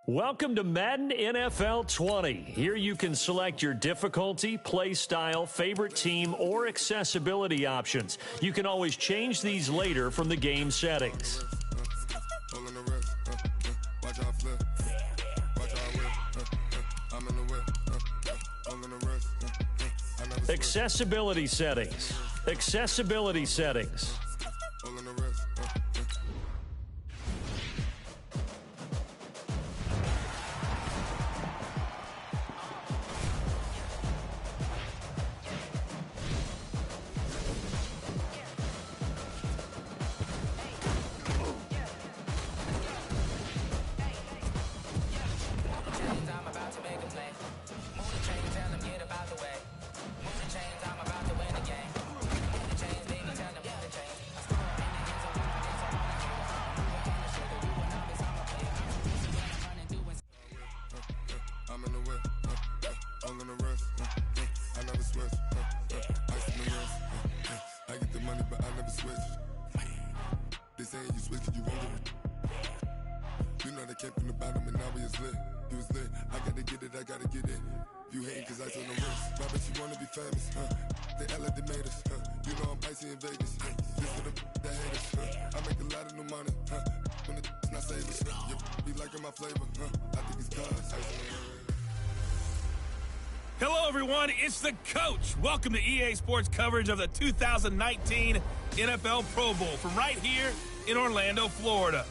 Welcome to Madden NFL 20. Here you can select your difficulty, play style, favorite team, or accessibility options. You can always change these later from the game settings. Accessibility settings. Accessibility settings. Hello, everyone. It's the coach. Welcome to EA Sports coverage of the 2019 NFL Pro Bowl from right here in Orlando, Florida.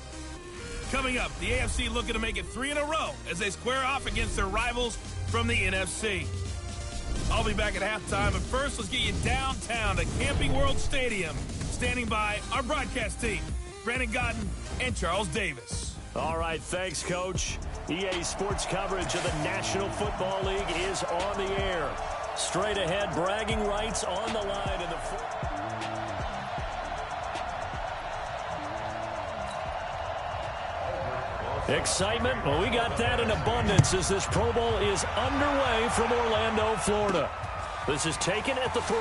Coming up, the AFC looking to make it 3 in a row as they square off against their rivals from the NFC. I'll be back at halftime, but first, let's get you downtown to Camping World Stadium. Standing by our broadcast team, Brandon Godden and Charles Davis. All right, thanks, Coach. EA Sports coverage of the National Football League is on the air. Straight ahead, bragging rights on the line in the excitement. Well, we got that in abundance as this Pro Bowl is underway from Orlando, Florida. This is taken at the 3.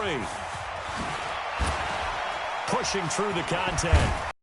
Pushing through the contact.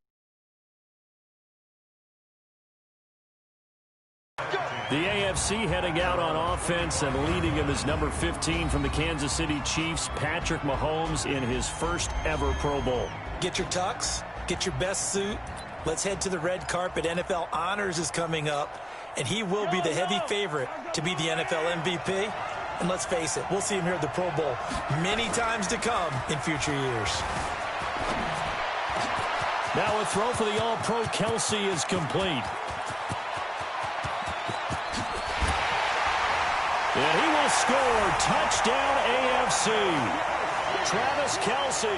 The AFC heading out on offense, and leading him is number 15 from the Kansas City Chiefs, Patrick Mahomes, in his first ever Pro Bowl. Get your tux, get your best suit. Let's head to the red carpet. NFL Honors is coming up, and he will be the heavy favorite to be the NFL MVP. And let's face it, we'll see him here at the Pro Bowl many times to come in future years. Now a throw for the All-Pro Kelsey is complete. And he will score. Touchdown AFC. Travis Kelsey,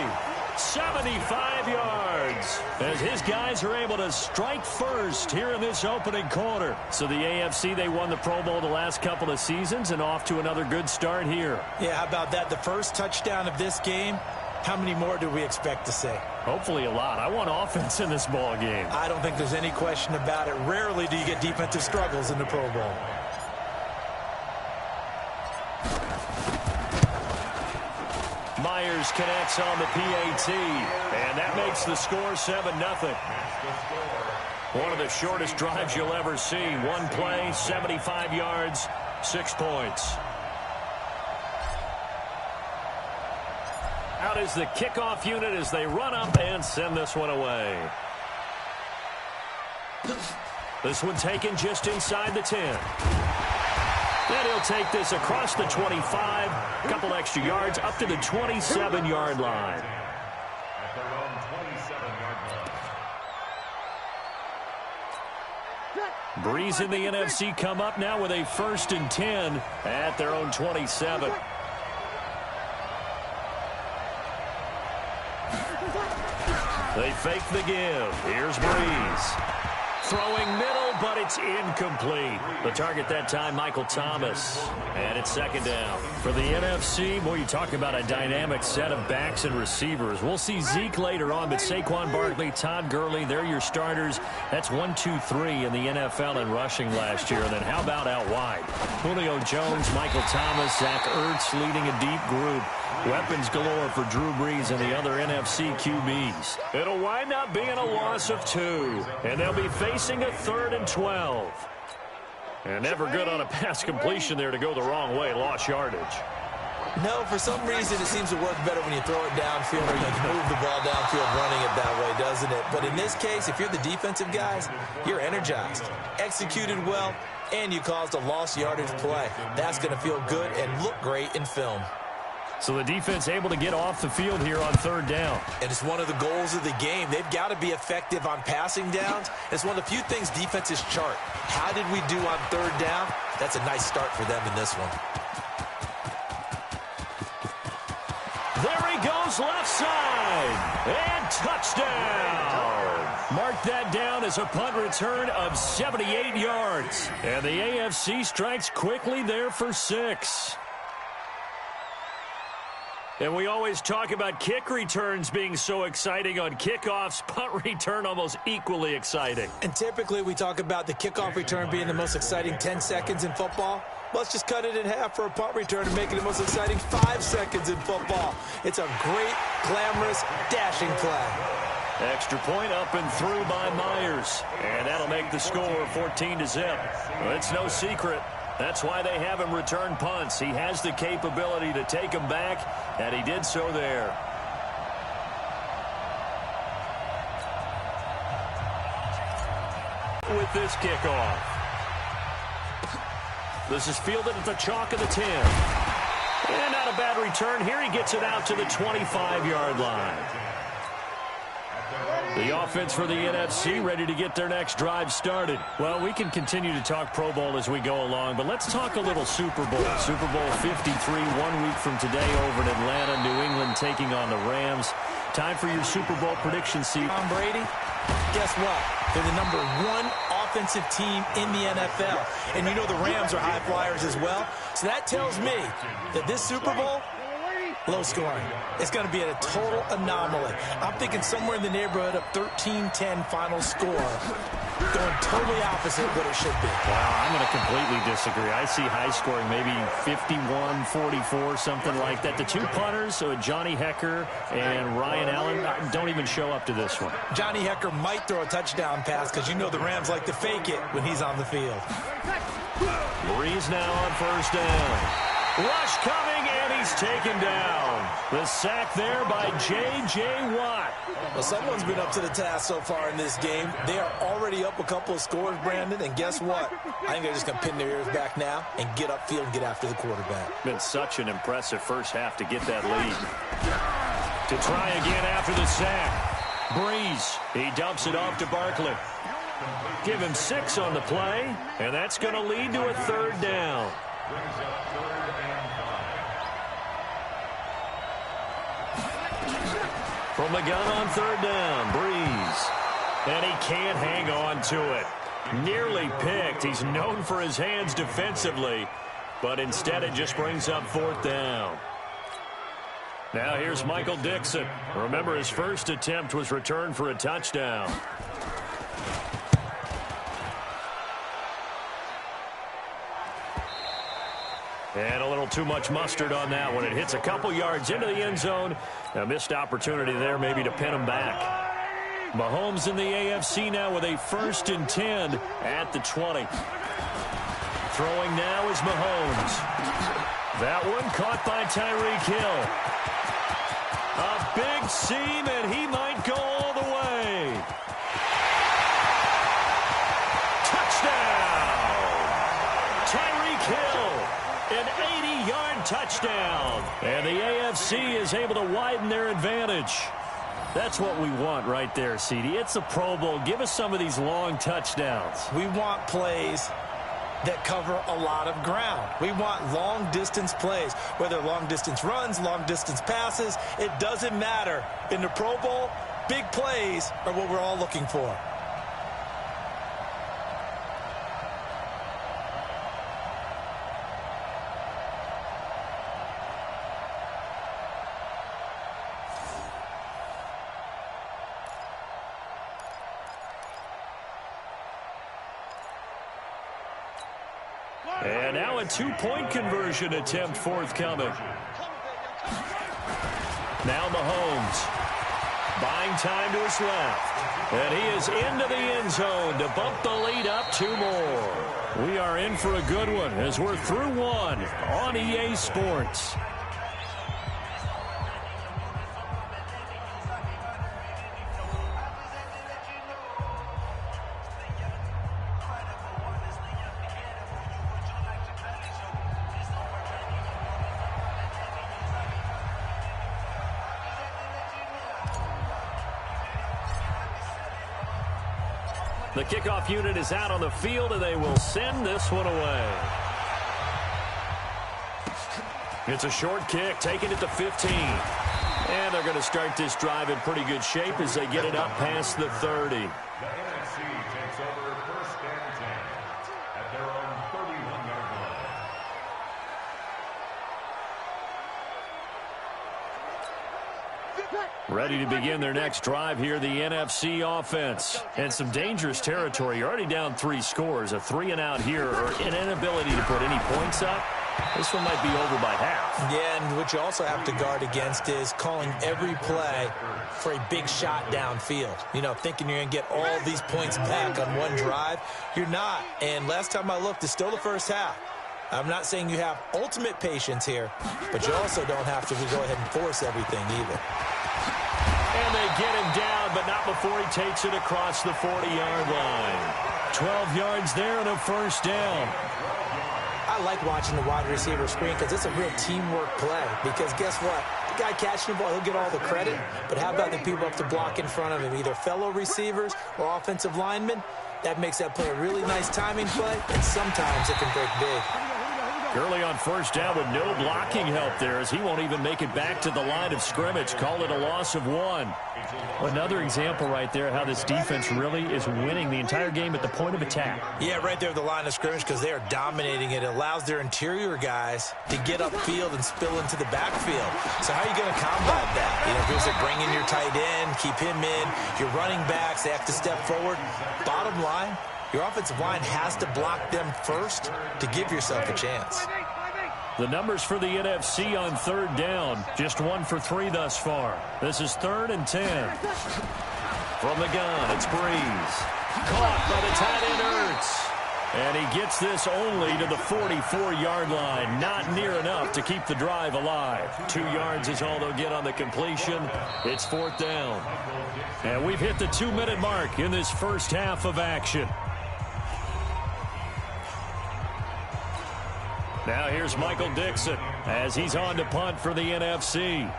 75 yards. As his guys are able to strike first here in this opening quarter. So the AFC, they won the Pro Bowl the last couple of seasons and off to another good start here. Yeah, how about that? The first touchdown of this game. How many more do we expect to see? Hopefully a lot. I want offense in this ball game. I don't think there's any question about it. Rarely do you get defensive struggles in the Pro Bowl. Myers connects on the PAT, and that makes the score 7-0. One of the shortest drives you'll ever see. One play, 75 yards, 6 points. Out is the kickoff unit as they run up and send this one away. This one taken just inside the 10. And he'll take this across the 25, a couple extra yards, up to the 27-yard line. Breeze in the NFC come up now with a 1st and 10 at their own 27. They fake the give. Here's Breeze. Throwing middle, but it's incomplete. The target that time, Michael Thomas. And it's 2nd down. For the NFC, boy, you talk about a dynamic set of backs and receivers. We'll see Zeke later on, but Saquon Barkley, Todd Gurley, they're your starters. That's 1, 2, 3 in the NFL in rushing last year. And then how about out wide? Julio Jones, Michael Thomas, Zach Ertz leading a deep group. Weapons galore for Drew Brees and the other NFC QBs. It'll wind up being a loss of 2, and they'll be facing a 3rd and 12. And never good on a pass completion there to go the wrong way. Lost yardage. No, for some reason it seems to work better when you throw it downfield or you can move the ball downfield running it that way, doesn't it? But in this case, if you're the defensive guys, you're energized, executed well, and you caused a lost yardage play. That's going to feel good and look great in film. So the defense able to get off the field here on third down. And it's one of the goals of the game. They've got to be effective on passing downs. It's one of the few things defenses chart. How did we do on third down? That's a nice start for them in this one. There he goes, left side, and touchdown. Mark that down as a punt return of 78 yards. And the AFC strikes quickly there for 6. And we always talk about kick returns being so exciting on kickoffs. Punt return almost equally exciting. And typically we talk about the kickoff return being the most exciting 10 seconds in football. Let's just cut it in half for a punt return and make it the most exciting 5 seconds in football. It's a great, glamorous, dashing play. Extra point up and through by Myers. And that'll make the score 14-0. Well, it's no secret. That's why they have him return punts. He has the capability to take them back, and he did so there. With this kickoff. This is fielded at the chalk of the 10. And not a bad return. Here he gets it out to the 25-yard line. The offense for the NFC ready to get their next drive started. Well, we can continue to talk Pro Bowl as we go along, but let's talk a little Super Bowl. Super Bowl 53, 1 week from today over in Atlanta, New England taking on the Rams. Time for your Super Bowl prediction, Steve. Tom Brady, guess what? They're the #1 offensive team in the NFL. And you know the Rams are high flyers as well. So that tells me that this Super Bowl, low scoring. It's going to be a total anomaly. I'm thinking somewhere in the neighborhood of 13-10 final score. Going totally opposite what it should be. Wow, I'm going to completely disagree. I see high scoring, maybe 51-44, something like that. The two punters, so Johnny Hecker and Ryan Allen, don't even show up to this one. Johnny Hecker might throw a touchdown pass because you know the Rams like to fake it when he's on the field. Breeze now on first down. Rush coming, and he's taken down. The sack there by J.J. Watt. Well, someone's been up to the task so far in this game. They are already up a couple of scores, Brandon, and guess what? I think they're just going to pin their ears back now and get upfield and get after the quarterback. Been such an impressive first half to get that lead. To try again after the sack. Breeze, he dumps it off to Barkley. Give him 6 on the play, and that's going to lead to a third down. From the gun on third down, Breeze. And he can't hang on to it. Nearly picked. He's known for his hands defensively, but instead it just brings up fourth down. Now here's Michael Dixon. Remember, his first attempt was returned for a touchdown. And a little too much mustard on that one. It hits a couple yards into the end zone. A missed opportunity there maybe to pin him back. Mahomes in the AFC now with a 1st and 10 at the 20. Throwing now is Mahomes. That one caught by Tyreek Hill. A big seam, and he might go all the way. Touchdown! Tyreek Hill. An 80-yard touchdown. And the AFC is able to widen their advantage. That's what we want right there, CD. It's a Pro Bowl. Give us some of these long touchdowns. We want plays that cover a lot of ground. We want long-distance plays, whether long-distance runs, long-distance passes. It doesn't matter. In the Pro Bowl, big plays are what we're all looking for. And now a 2-point conversion attempt forthcoming. Now Mahomes. buying time to his left. And he is into the end zone to bump the lead up 2 more. We are in for a good one as we're through one on EA Sports. The kickoff unit is out on the field, and they will send this one away. It's a short kick, taking it to 15. And they're going to start this drive in pretty good shape as they get it up past the 30. The NFC takes over first and 10 at their own 31-yard line. Ready to begin their next drive here, the NFC offense. And some dangerous territory. You're already down 3 scores. A 3-and-out here, or an inability to put any points up. This one might be over by half. Yeah, and what you also have to guard against is calling every play for a big shot downfield. You know, thinking you're going to get all these points back on one drive. You're not. And last time I looked, it's still the first half. I'm not saying you have ultimate patience here, but you also don't have to go ahead and force everything either. And they get him down, but not before he takes it across the 40-yard line. 12 yards there and a first down. I like watching the wide receiver screen because it's a real teamwork play. Because guess what? The guy catching the ball, he'll get all the credit. But how about the people up to block in front of him, either fellow receivers or offensive linemen? That makes that play a really nice timing play, and sometimes it can break big. Early on first down with no blocking help there as he won't even make it back to the line of scrimmage. Call it a loss of 1. Another example right there how this defense really is winning the entire game at the point of attack. Yeah, right there at the line of scrimmage because they are dominating it. It allows their interior guys to get upfield and spill into the backfield. So how are you going to combat that? You know, because they bring in your tight end, keep him in. Your running backs, they have to step forward. Bottom line, your offensive line has to block them first to give yourself a chance. The numbers for the NFC on third down, just 1 for 3 thus far. This is 3rd and 10. From the gun, it's Breeze. Caught by the tight end Ertz. And he gets this only to the 44-yard line. Not near enough to keep the drive alive. 2 yards is all they'll get on the completion. It's 4th down. And we've hit the 2-minute mark in this first half of action. Now here's Michael Dixon as he's on to punt for the NFC.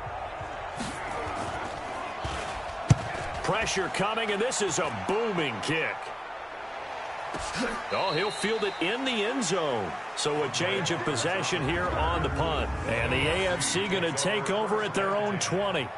Pressure coming, and this is a booming kick. Oh, he'll field it in the end zone. So a change of possession here on the punt. And the AFC going to take over at their own 20.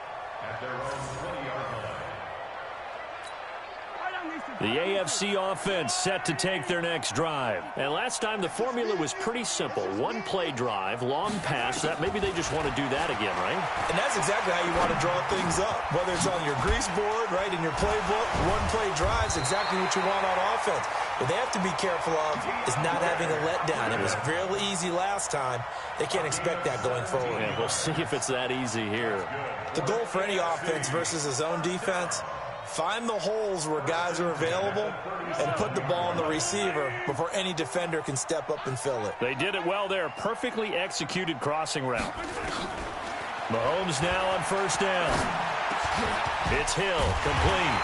The AFC offense set to take their next drive. And last time the formula was pretty simple. 1-play drive, long pass. That maybe they just want to do that again, right? And that's exactly how you want to draw things up. Whether it's on your grease board, right, in your playbook, 1-play drives, exactly what you want on offense. What they have to be careful of is not having a letdown. It was real easy last time. They can't expect that going forward. Yeah, we'll see if it's that easy here. The goal for any offense versus a zone defense, find the holes where guys are available and put the ball on the receiver before any defender can step up and fill it. They did it well there. Perfectly executed crossing route. Mahomes now on first down. It's Hill, complete.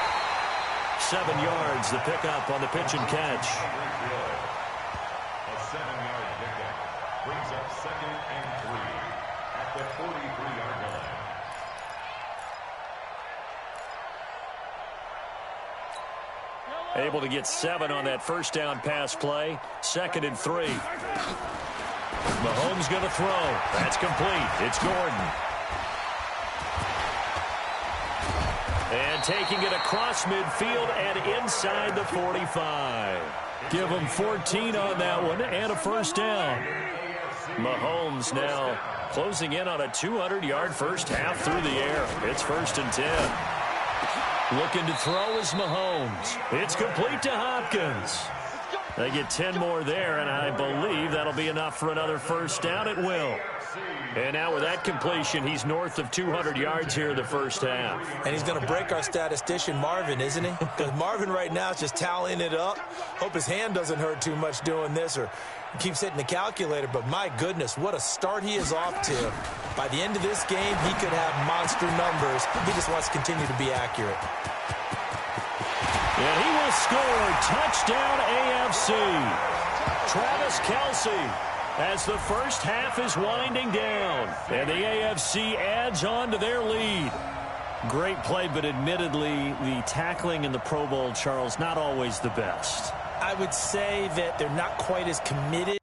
7 yards, the pickup on the pitch and catch. A 7-yard pickup brings up 2nd and 3 at the 43-yard line. Able to get 7 on that first down pass play. 2nd and 3. Mahomes going to throw. That's complete. It's Gordon. And taking it across midfield and inside the 45. Give them 14 on that one and a first down. Mahomes now closing in on a 200-yard first half through the air. It's 1st and 10. Looking to throw is Mahomes. It's complete to Hopkins. They get 10 more there, and I believe that'll be enough for another first down. It will. And now with that completion, he's north of 200 yards here in the first half. And he's going to break our statistician, Marvin, isn't he? Because Marvin right now is just tallying it up. Hope his hand doesn't hurt too much doing this or keeps hitting the calculator. But my goodness, what a start he is off to. By the end of this game, he could have monster numbers. He just wants to continue to be accurate. And he will score. Touchdown AFC. Travis Kelce, as the first half is winding down. And the AFC adds on to their lead. Great play, but admittedly, the tackling in the Pro Bowl, Charles, not always the best. I would say that they're not quite as committed.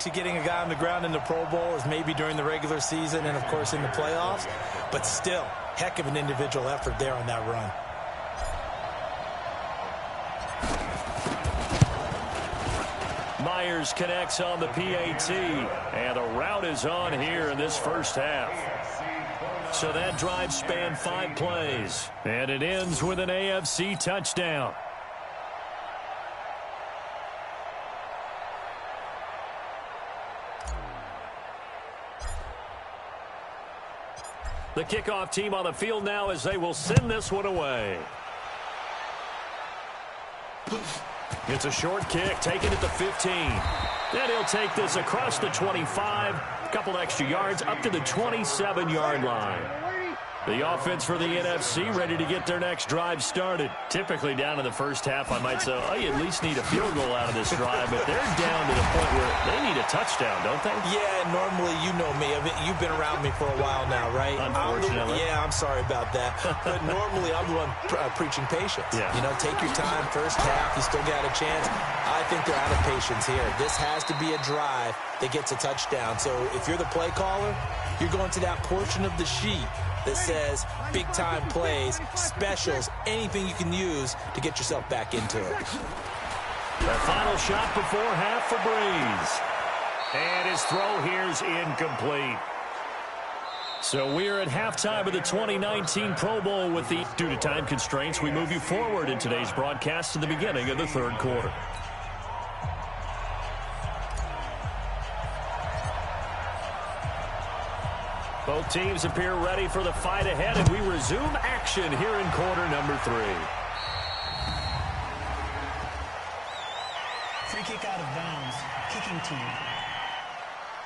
To getting a guy on the ground in the Pro Bowl is maybe during the regular season and, of course, in the playoffs. But still, heck of an individual effort there on that run. Myers connects on the PAT, and a route is on here in this first half. So that drive spanned 5 plays. And it ends with an AFC touchdown. The kickoff team on the field now as they will send this one away. It's a short kick, taken at the 15. Then he'll take this across the 25, a couple extra yards, up to the 27-yard line. The offense for the NFC ready to get their next drive started. Typically down in the first half, I might say, oh, you at least need a field goal out of this drive, but they're down to the point where they need a touchdown, don't they? Yeah, normally, you know me. You've been around me for a while now, right? Unfortunately. I'm sorry about that. But normally, I'm the one preaching patience. Yeah. You know, take your time, first half, you still got a chance. I think they're out of patience here. This has to be a drive that gets a touchdown. So if you're the play caller, you're going to that portion of the sheet that says big-time plays, specials, anything you can use to get yourself back into it. The final shot before half for Breeze. And his throw here is incomplete. So we're at halftime of the 2019 Pro Bowl with the, due to time constraints, we move you forward in today's broadcast to the beginning of the third quarter. Both teams appear ready for the fight ahead, and we resume action here in quarter number 3. Free kick out of bounds, kicking team.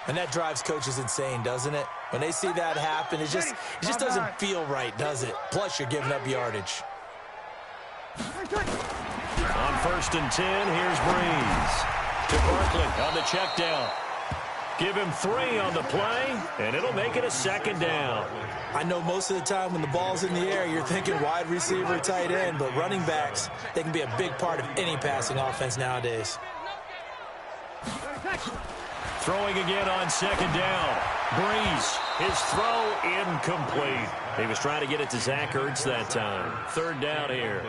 And that drives coaches insane, doesn't it? When they see that happen, it just doesn't feel right, does it? Plus, you're giving up yardage. On 1st and 10, here's Breeze. To Barkley on the check down. Give him 3 on the play, and it'll make it a 2nd down. I know most of the time when the ball's in the air, you're thinking wide receiver, tight end, but running backs, they can be a big part of any passing offense nowadays. Throwing again on 2nd down. Breeze, his throw incomplete. He was trying to get it to Zach Ertz that time. 3rd down here.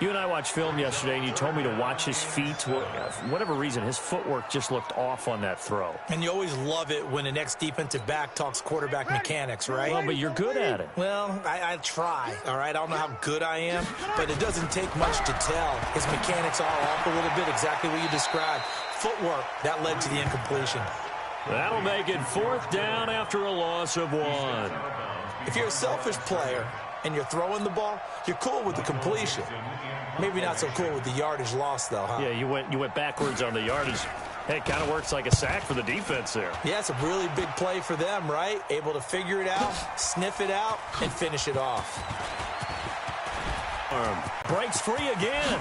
You and I watched film yesterday, and you told me to watch his feet. For whatever reason, his footwork just looked off on that throw. And you always love it when the next defensive back talks quarterback mechanics, right? Well, but you're good at it. Well, I try, all right? I don't know how good I am, but it doesn't take much to tell. His mechanics are off a little bit, exactly what you described. Footwork, that led to the incompletion. That'll make it 4th down after a loss of 1. If you're a selfish player and you're throwing the ball, you're cool with the completion. Maybe not so cool with the yardage loss, though, huh? Yeah, you went backwards on the yardage. Hey, it kind of works like a sack for the defense there. Yeah, it's a really big play for them, right? Able to figure it out, sniff it out, and finish it off. Breaks free again.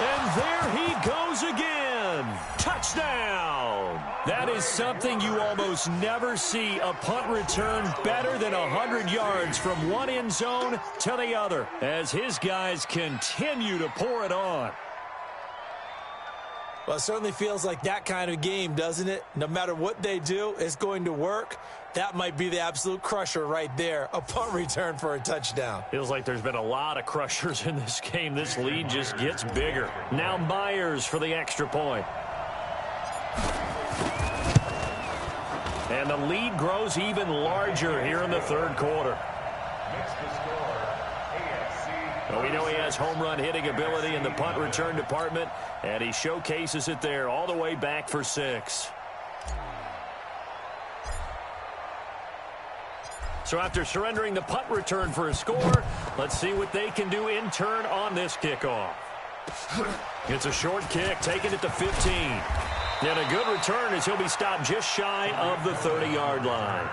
And there he goes again. Touchdown. That is something you almost never see. A punt return better than 100 yards from one end zone to the other as his guys continue to pour it on. Well, it certainly feels like that kind of game, doesn't it? No matter what they do, it's going to work. That might be the absolute crusher right there. A punt return for a touchdown. Feels like there's been a lot of crushers in this game. This lead just gets bigger. Now Myers for the extra point. And the lead grows even larger here in the third quarter. Well, we know he has home run hitting ability in the punt return department, and he showcases it there all the way back for 6. So after surrendering the punt return for a score, let's see what they can do in turn on this kickoff. It's a short kick taken at the 15. And a good return as he'll be stopped just shy of the 30-yard line.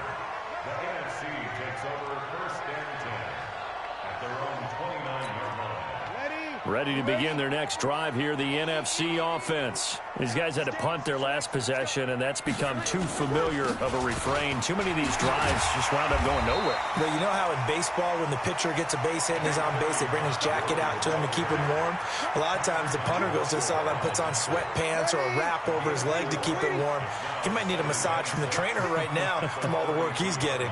The NFC takes over 1st and 10 at their own 29-yard line. Ready to begin their next drive here, the NFC offense. These guys had to punt their last possession, and that's become too familiar of a refrain. Too many of these drives just wound up going nowhere. But you know how in baseball, when the pitcher gets a base hit and he's on base, they bring his jacket out to him to keep him warm? A lot of times the punter goes to the sideline, puts on sweatpants or a wrap over his leg to keep it warm. He might need a massage from the trainer right now from all the work he's getting.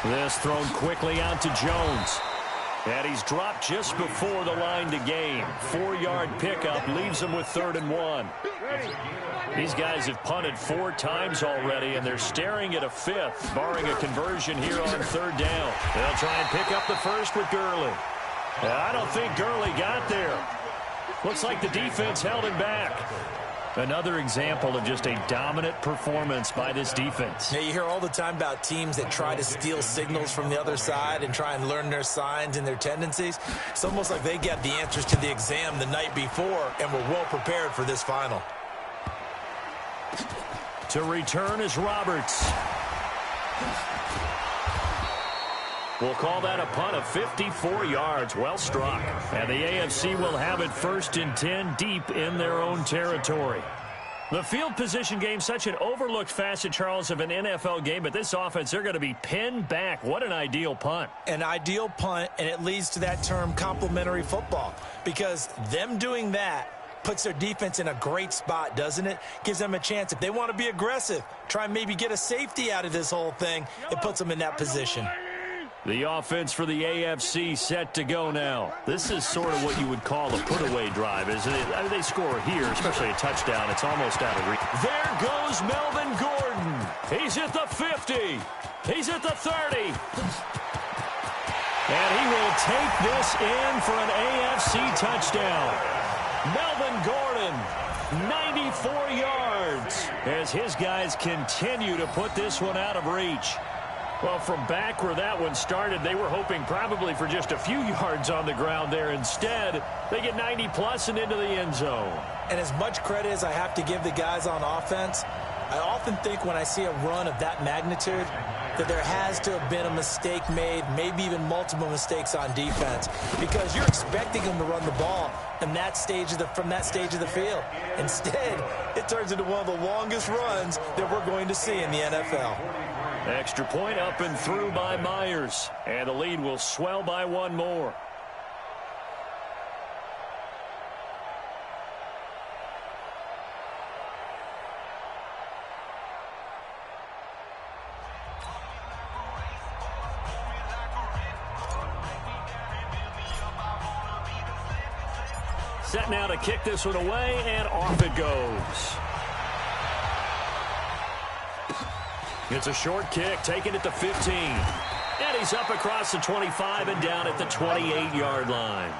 This thrown quickly out to Jones. And he's dropped just before the line to gain. 4-yard pickup leaves him with 3rd and 1. These guys have punted 4 times already, and they're staring at a 5th, barring a conversion here on 3rd down. They'll try and pick up the first with Gurley. I don't think Gurley got there. Looks like the defense held him back. Another example of just a dominant performance by this defense. Now, you hear all the time about teams that try to steal signals from the other side and try and learn their signs and their tendencies. It's almost like they got the answers to the exam the night before and were well prepared for this final. To return is Roberts. We'll call that a punt of 54 yards. Well struck. And the AFC will have it 1st and 10 deep in their own territory. The field position game, such an overlooked facet, Charles, of an NFL game. But this offense, they're going to be pinned back. What an ideal punt. An ideal punt, and it leads to that term complementary football. Because them doing that puts their defense in a great spot, doesn't it? Gives them a chance. If they want to be aggressive, try and maybe get a safety out of this whole thing, it puts them in that position. The offense for the AFC set to go now. This is sort of what you would call a put-away drive, isn't it? I mean, they score here, especially a touchdown. It's almost out of reach. There goes Melvin Gordon. He's at the 50. He's at the 30. And he will take this in for an AFC touchdown. Melvin Gordon, 94 yards, as his guys continue to put this one out of reach. Well, from back where that one started, they were hoping probably for just a few yards on the ground there. Instead, they get 90-plus and into the end zone. And as much credit as I have to give the guys on offense, I often think when I see a run of that magnitude that there has to have been a mistake made, maybe even multiple mistakes on defense, because you're expecting them to run the ball from that stage of the field. Instead, it turns into one of the longest runs that we're going to see in the NFL. Extra point up and through by Myers. And the lead will swell by 1 more. Set now to kick this one away, and off it goes. It's a short kick, taken at the 15. And he's up across the 25 and down at the 28-yard line.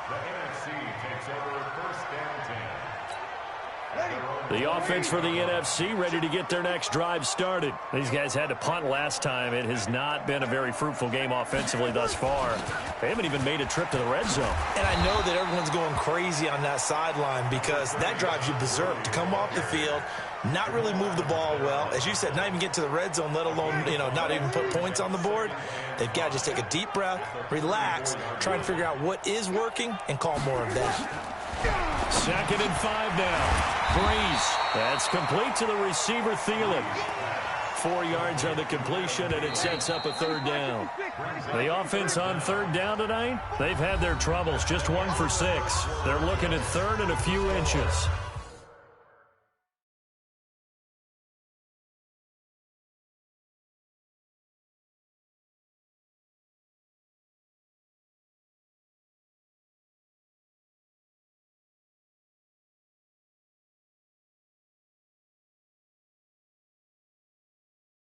The offense for the NFC ready to get their next drive started. These guys had to punt last time. It has not been a very fruitful game offensively thus far. They haven't even made a trip to the red zone. And I know that everyone's going crazy on that sideline because that drives you berserk to come off the field, not really move the ball well. As you said, not even get to the red zone, let alone, not even put points on the board. They've got to just take a deep breath, relax, try and figure out what is working, and call more of that. 2nd and 5 now. Breeze. That's complete to the receiver, Thielen. 4 yards on the completion, and it sets up a 3rd down. The offense on 3rd down tonight, they've had their troubles. Just 1 for 6. They're looking at 3rd and a few inches.